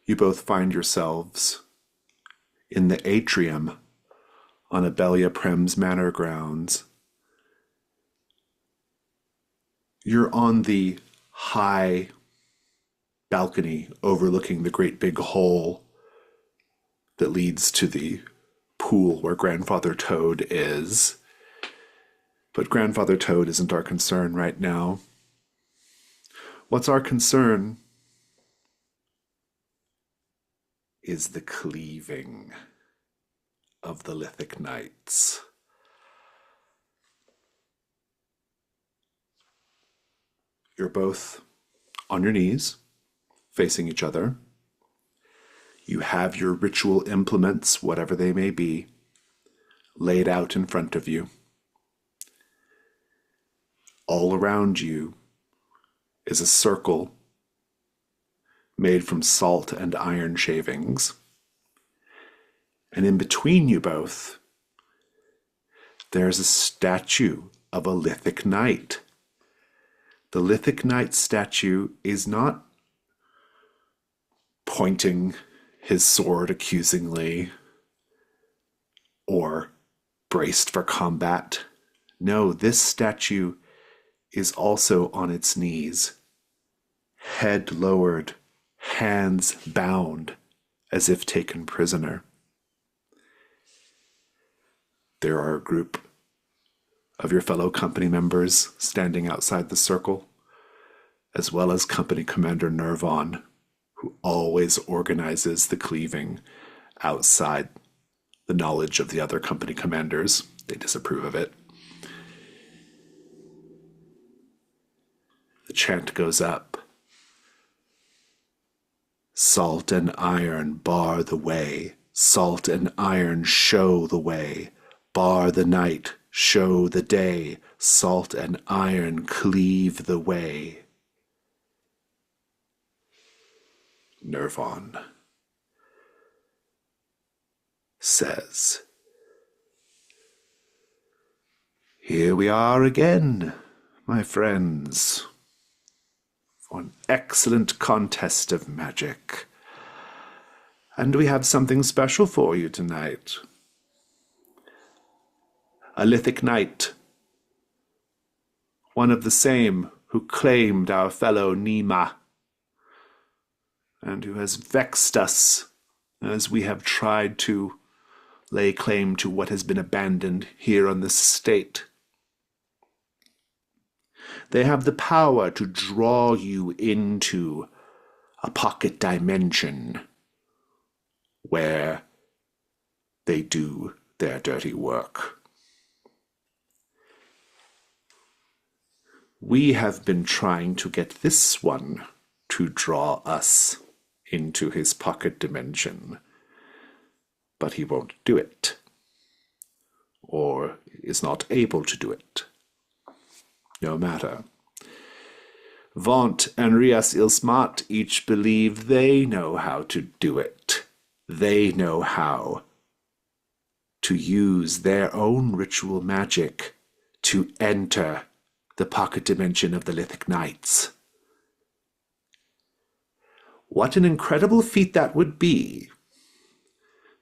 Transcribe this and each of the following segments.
You both find yourselves in the atrium on Abelia Prem's manor grounds. You're on the high balcony overlooking the great big hole that leads to the pool where Grandfather Toad is. But Grandfather Toad isn't our concern right now. What's our concern is the cleaving of the Lithic Knights. You're both on your knees, facing each other. You have your ritual implements, whatever they may be, laid out in front of you. All around you is a circle made from salt and iron shavings. And in between you both, there's a statue of a Lithic Knight. The Lithic Knight statue is not pointing his sword accusingly or braced for combat. No, this statue is also on its knees, head lowered, hands bound, as if taken prisoner. There are a group of your fellow company members standing outside the circle, as well as Company Commander Nervon, who always organizes the cleaving outside the knowledge of the other company commanders. They disapprove of it. The chant goes up. Salt and iron bar the way. Salt and iron show the way. Bar the night, show the day. Salt and iron cleave the way. Nervon says, "Here we are again, my friends, for an excellent contest of magic. And we have something special for you tonight. A Lithic Knight, one of the same who claimed our fellow Nima, and who has vexed us as we have tried to lay claim to what has been abandoned here on this estate. They have the power to draw you into a pocket dimension where they do their dirty work. We have been trying to get this one to draw us into his pocket dimension, but he won't do it, or is not able to do it. No matter. Vaunt and Rias Ilsmat each believe they know how to do it. They know how to use their own ritual magic to enter the pocket dimension of the Lithic Knights. What an incredible feat that would be.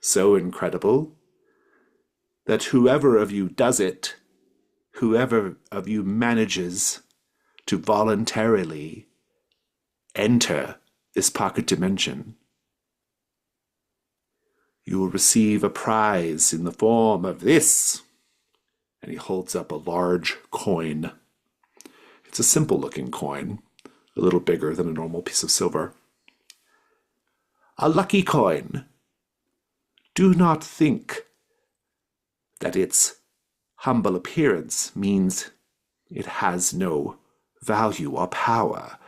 So incredible that whoever of you does it, whoever of you manages to voluntarily enter this pocket dimension, you will receive a prize in the form of this. And he holds up a large coin. It's a simple-looking coin, a little bigger than a normal piece of silver. A lucky coin. Do not think that its humble appearance means it has no value or power.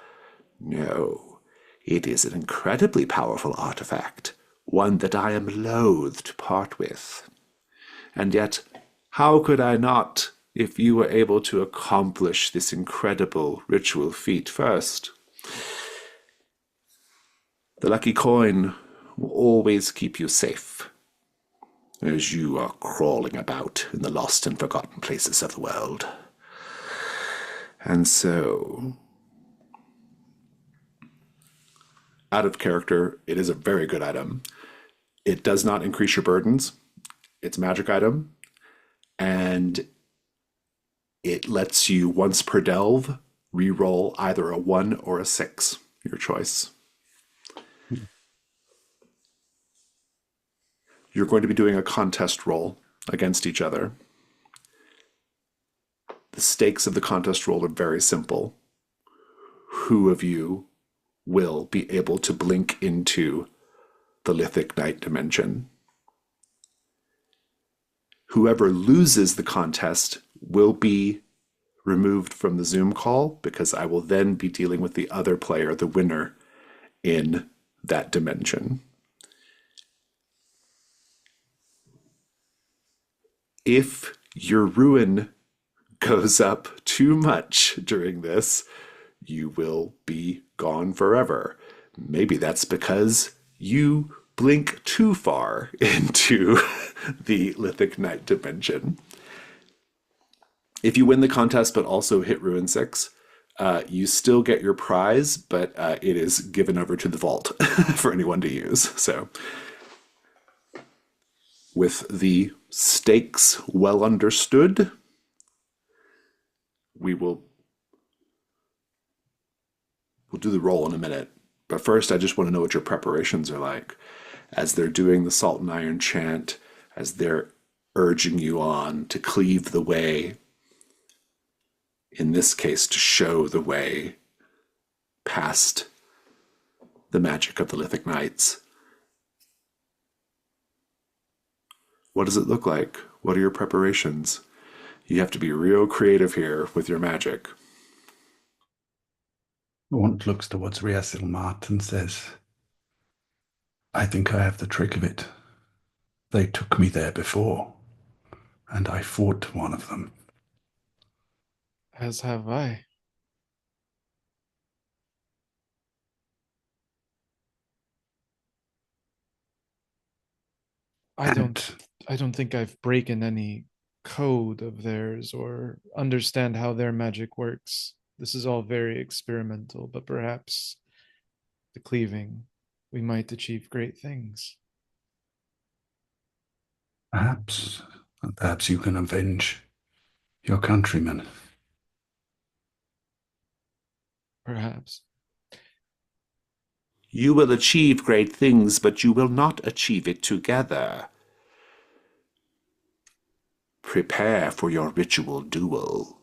No, it is an incredibly powerful artifact, one that I am loath to part with. And yet, how could I not, if you were able to accomplish this incredible ritual feat first? The lucky coin will always keep you safe, as you are crawling about in the lost and forgotten places of the world. And so, out of character. It is a very good item. It does not increase your burdens. It's a magic item, and it lets you once per delve re-roll either a 1 or a 6, your choice. You're going to be doing a contest roll against each other. The stakes of the contest roll are very simple. Who of you will be able to blink into the Lithic Knight dimension? Whoever loses the contest will be removed from the Zoom call, because I will then be dealing with the other player, the winner, in that dimension. If your ruin goes up too much during this, you will be gone forever. Maybe that's because you blink too far into the Lithic Knight dimension. If you win the contest but also hit Ruin 6, you still get your prize, but it is given over to the vault for anyone to use. So, with the stakes well understood, we'll do the roll in a minute. But first, I just want to know what your preparations are like. As they're doing the Salt and Iron chant, as they're urging you on to cleave the way, in this case, to show the way past the magic of the Lithic Knights. What does it look like? What are your preparations? You have to be real creative here with your magic. One looks towards Riasilmat and says, I think I have the trick of it. They took me there before, and I fought one of them. As have I. I don't think I've broken any code of theirs or understand how their magic works. This is all very experimental, but perhaps the cleaving, we might achieve great things. Perhaps you can avenge your countrymen. Perhaps. You will achieve great things, but you will not achieve it together. Prepare for your ritual duel.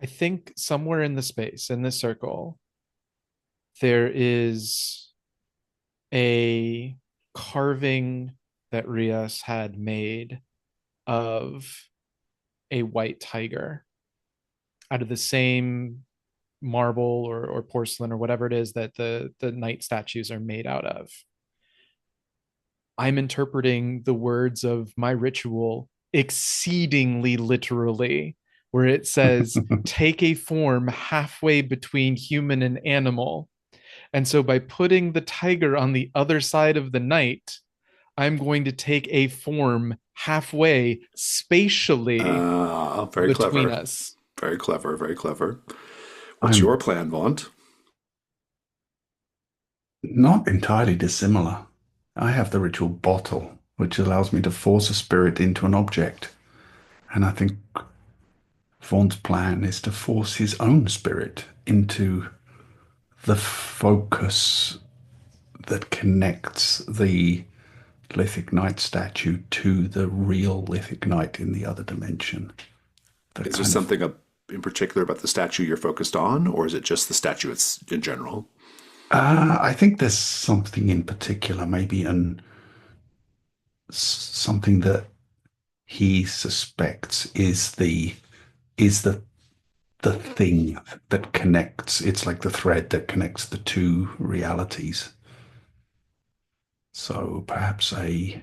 I think somewhere in the space, in this circle, there is a carving that Rias had made of a white tiger out of the same marble or porcelain or whatever it is that the knight statues are made out of. I'm interpreting the words of my ritual exceedingly literally, where it says, take a form halfway between human and animal. And so by putting the tiger on the other side of the knight, I'm going to take a form halfway spatially Very between clever. us. Very clever, very clever. What's your plan, Vaunt? Not entirely dissimilar. I have the ritual bottle, which allows me to force a spirit into an object. And I think Vaughn's plan is to force his own spirit into the focus that connects the Lithic Knight statue to the real Lithic Knight in the other dimension. Is there something in particular about the statue you're focused on, or is it just the statue in general? I think there's something in particular, maybe something that he suspects is the thing that connects. It's like the thread that connects the two realities. So perhaps a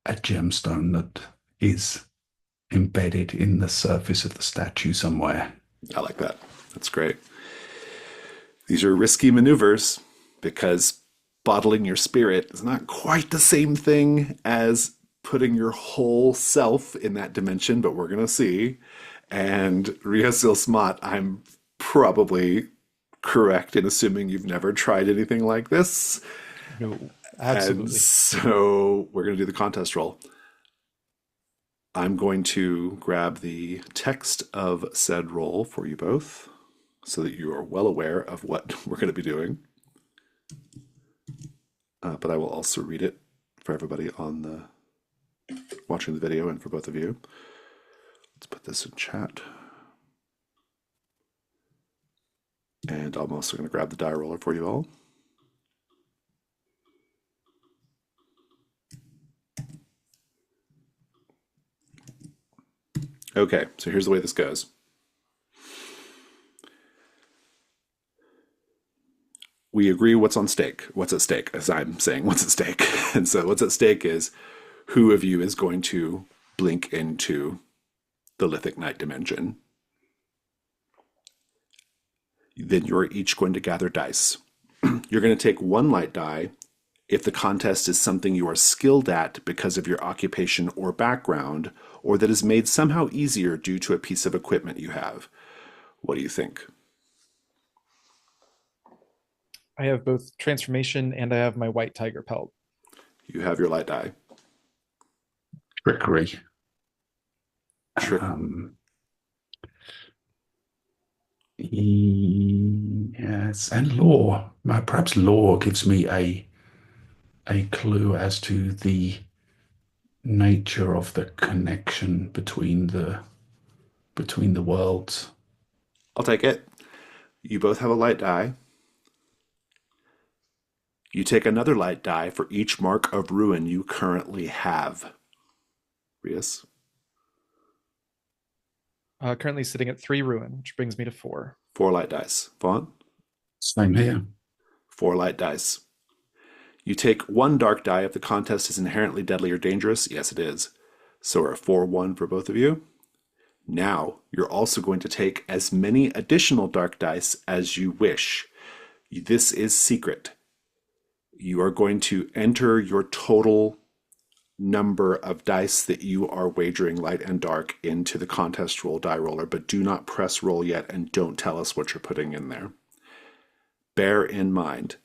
gemstone that is embedded in the surface of the statue somewhere. I like that. That's great. These are risky maneuvers because bottling your spirit is not quite the same thing as putting your whole self in that dimension, but we're going to see. And Ria Silsmat, I'm probably correct in assuming you've never tried anything like this. No, And absolutely. so we're going to do the contest roll. I'm going to grab the text of said roll for you both so that you are well aware of what we're going to be doing. But I will also read it for everybody on the watching the video and for both of you. Let's put this in chat. And I'm also going to grab the die roller for you all. Okay, so here's the way this goes. We agree what's on stake. What's at stake, as I'm saying, what's at stake. And so what's at stake is who of you is going to blink into the Lithic Knight dimension. Then you're each going to gather dice. You're going to take one light die if the contest is something you are skilled at because of your occupation or background, or that is made somehow easier due to a piece of equipment you have. What do you think? I have both transformation and I have my white tiger pelt. You have your light die. Trickery. Trick. Yes, and law. Perhaps law gives me a clue as to the nature of the connection between the worlds. I'll take it. You both have a light die. You take another light die for each mark of ruin you currently have. Rias? Currently sitting at 3 ruin, which brings me to 4. 4 light dice. Vaughn? Same here. 4 light dice. You take 1 dark die if the contest is inherently deadly or dangerous. Yes, it is. So we're 4-1 for both of you. Now, you're also going to take as many additional dark dice as you wish. This is secret. You are going to enter your total number of dice that you are wagering light and dark into the contest roll die roller, but do not press roll yet and don't tell us what you're putting in there. Bear in mind,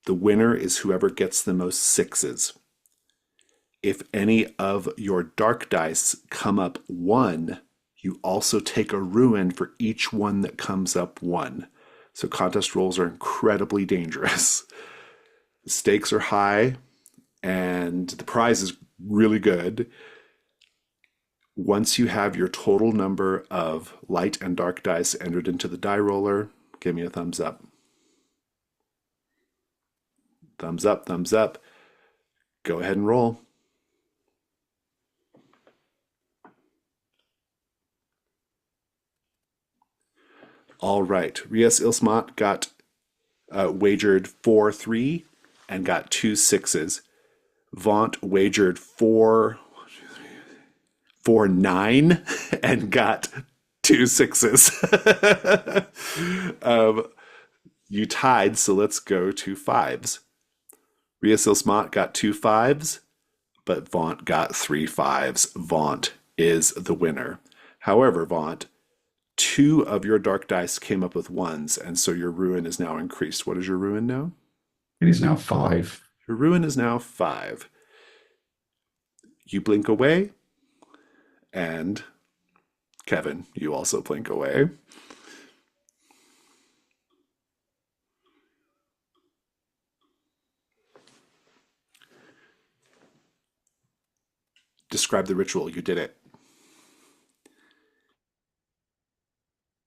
the winner is whoever gets the most 6s. If any of your dark dice come up 1, you also take a ruin for each one that comes up 1. So contest rolls are incredibly dangerous. The stakes are high, and the prize is really good. Once you have your total number of light and dark dice entered into the die roller, give me a thumbs up. Thumbs up, thumbs up. Go ahead and roll. All right, Rias Ilsmat got wagered 4-3 and got 2 6s. Vaunt wagered 4-9 and got 2 6s. You tied, so let's go to 5s. Rias Ilsmat got 2 5s, but Vaunt got 3 5s. Vaunt is the winner. However, Vaunt, 2 of your dark dice came up with 1s, and so your ruin is now increased. What is your ruin now? It is now 5. Your ruin is now 5. You blink away, and Kevin, you also blink away. Describe the ritual. You did it.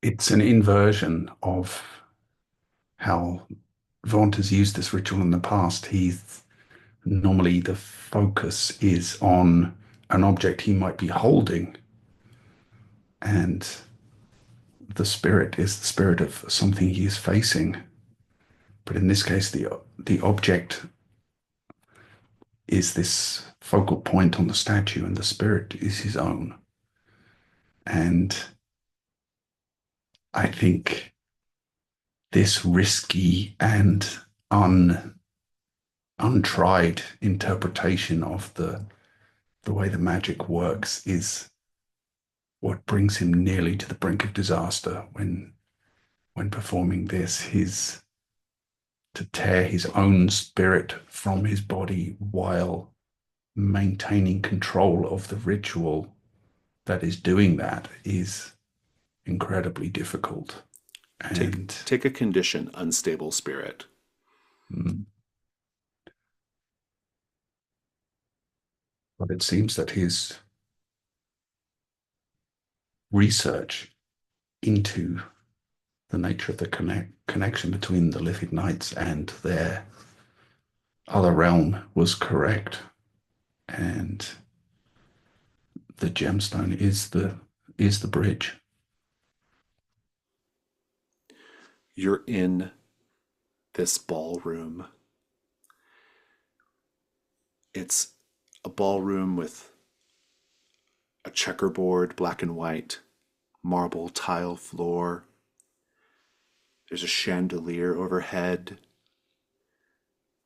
It's an inversion of how Vaunt has used this ritual in the past. Normally the focus is on an object he might be holding, and the spirit is the spirit of something he is facing. But in this case, the object is this focal point on the statue, and the spirit is his own. And I think this risky and untried interpretation of the way the magic works is what brings him nearly to the brink of disaster when when performing this, his to tear his own spirit from his body while maintaining control of the ritual that is doing that is incredibly difficult. And Take a condition, unstable spirit. mm, but it seems that his research into the nature of the connection between the Lithic Knights and their other realm was correct, and the gemstone is the bridge. You're in this ballroom. It's a ballroom with a checkerboard, black and white, marble tile floor. There's a chandelier overhead.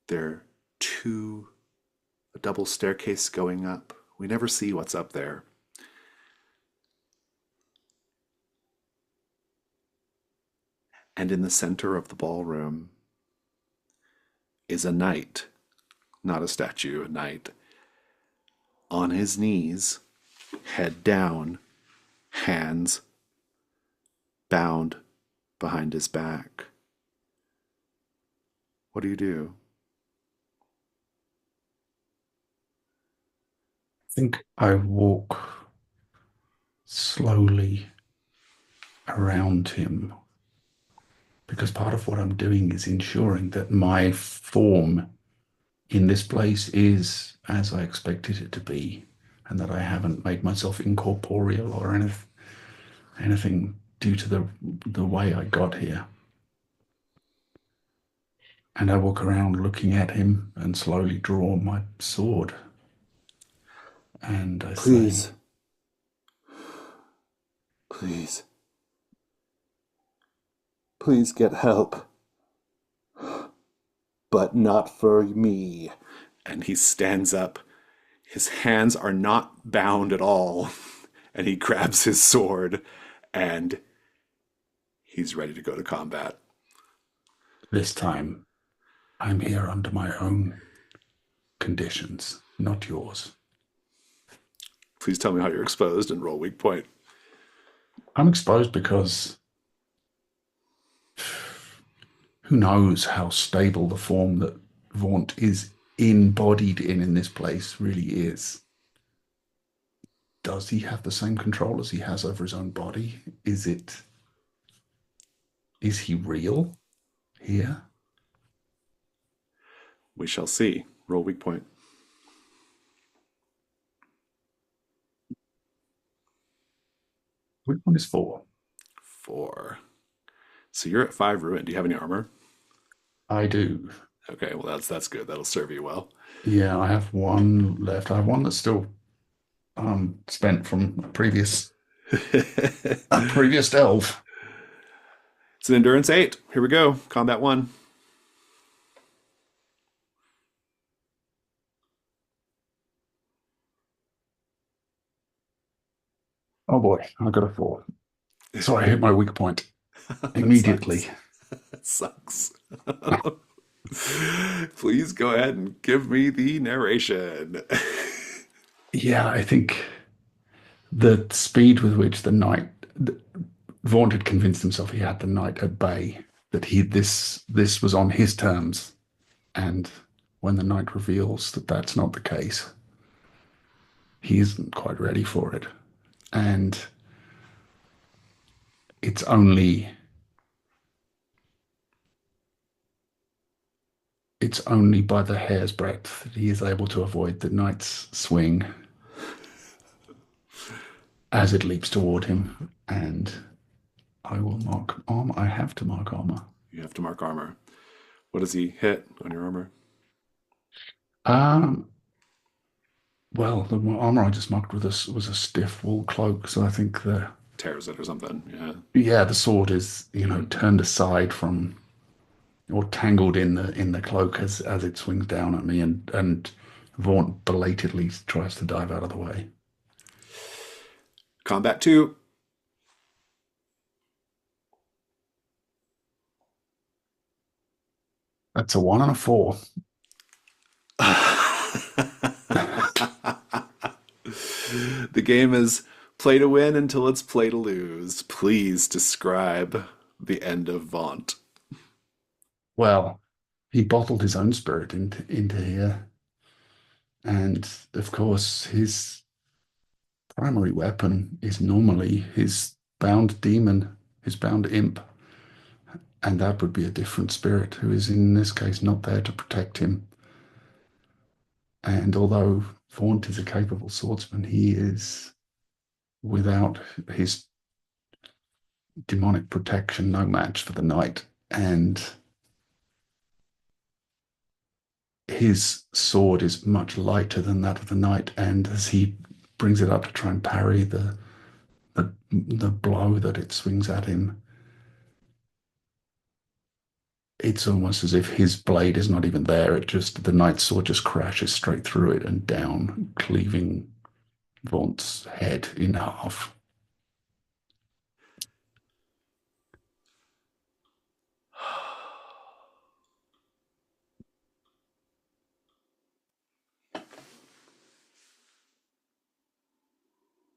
There are a double staircase going up. We never see what's up there. And in the center of the ballroom is a knight, not a statue, a knight, on his knees, head down, hands bound behind his back. What do you do? I think I walk slowly around him because part of what I'm doing is ensuring that my form in this place is as I expected it to be, and that I haven't made myself incorporeal or anything due to the way I got here. And I walk around looking at him and slowly draw my sword. And I Please. say, Please. Please get help. But not for me. And he stands up. His hands are not bound at all. And he grabs his sword and he's ready to go to combat. this time I'm here under my own conditions, not yours. Please tell me how you're exposed and roll weak point. I'm exposed because who knows how stable the form that Vaunt is embodied in this place really is. Does he have the same control as he has over his own body? Is he real here? We shall see. Roll weak point. Which one is 4? 4. So you're at 5 ruin. Do you have any armor? I do. Okay, well that's good. That'll serve you well. Yeah, I have one left. I have one that's still spent from a previous delve. It's an endurance 8. Here we go. Combat 1. Oh boy, I got a 4. So I hit my weak point That immediately. That sucks. Please go ahead and give me the narration. Yeah, I think the speed with which the knight Vaughn had convinced himself he had the knight at bay, that this was on his terms, and when the knight reveals that that's not the case, he isn't quite ready for it, and it's only by the hair's breadth that he is able to avoid the knight's swing as it leaps toward him, and I will mark armor. I have to mark armor. You have to mark armor. What does he hit on your armor? Well, the armor I just marked with us was a stiff wool cloak, so I think Tears it or something. yeah, the sword is turned aside from or tangled in the cloak as it swings down at me, and Vaunt belatedly tries to dive out of the way. Combat 2. That's a 1 and a 4. The game is play to win until it's play to lose. Please describe the end of Vaunt. Well, he bottled his own spirit into here. And of course, his primary weapon is normally his bound demon, his bound imp. And that would be a different spirit who is in this case not there to protect him. And although Vaunt is a capable swordsman, he is without his demonic protection no match for the knight. And his sword is much lighter than that of the knight. And as he brings it up to try and parry the blow that it swings at him, it's almost as if his blade is not even there. The knight's sword just crashes straight through it and down, cleaving Vaunt's head in half.